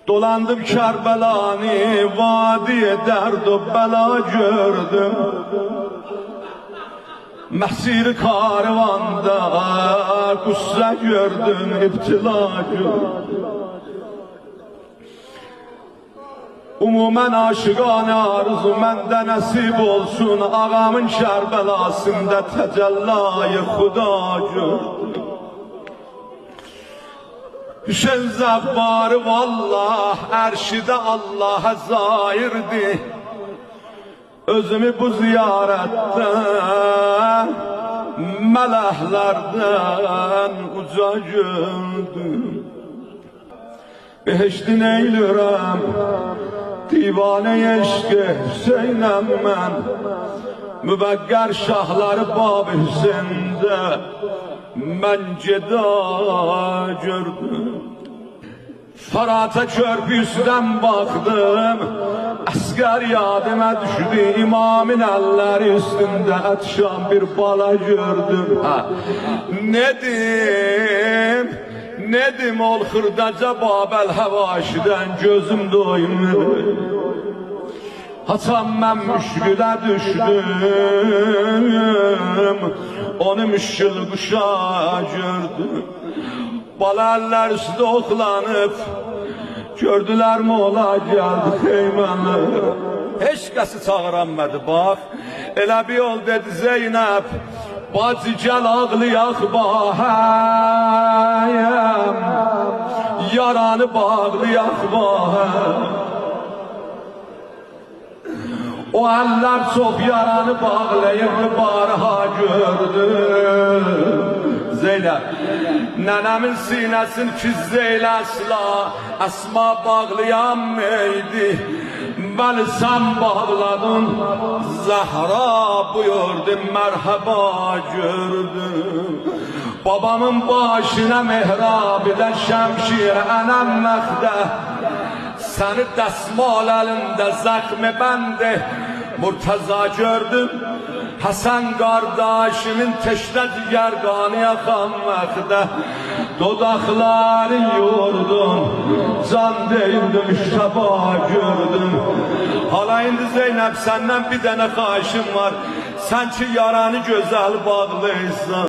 Dolandım Kerbelanı, vadiye derd o bela gördüm. Mesir karvanda kusse gördüm, iptila gördüm. Umumen aşıgane arzu mende nasip olsun, ağamın Kerbelasında tecellayı Xuda gördüm. Hüseyin Zəbbarı vallah ərşidə Allah'a zahirdi. Özümü bu ziyarette meleklerden uca gördüm. Behiştin eylürəm divane eşqi Hüseyinəm mən. Mübəqqər şahları Bab Hüseyində mən geda gördüm. Farata körpüsüdən baxdım, əsgər yadıma düşdü. İmamın əlləri üstündə ətşan bir bala gördüm. Nedim ol xırdaca Babəl həvaşidən gözüm doymur. Haçan mən müşkülə düşdüm, onu müşkül quşa gördüm. Bala əllər üstü oxlanıb, gördülərmi ola gəldi xeyməni. Heç kəsi çağıranmadı, bax. Elə bir yol dedi Zeynəb, bacı gəl ağlayaq bahəyəm, yaranı bağlayaq bahəyəm. O əllər çox yaranı bağlayıb barha gördüm. Zeynəb, nənəmin sinəsin fizzeylə əsma bağlayan meydi. Bəli sən bağladın, Zəhra buyurdu, mərhəba gördüm. Babamın başına mehrabidə şəmşir ənəm məxdə, səni dəsmal əlində zəxmi bəndi Murtaza gördüm. Hasan kardeşimin teşne digerganı yakan vakti dodakları yordum, can değildim şaba gördüm. Hala indi Zeynep senden bir tane kaşım var, sen ki yaranı güzel bağlıysan.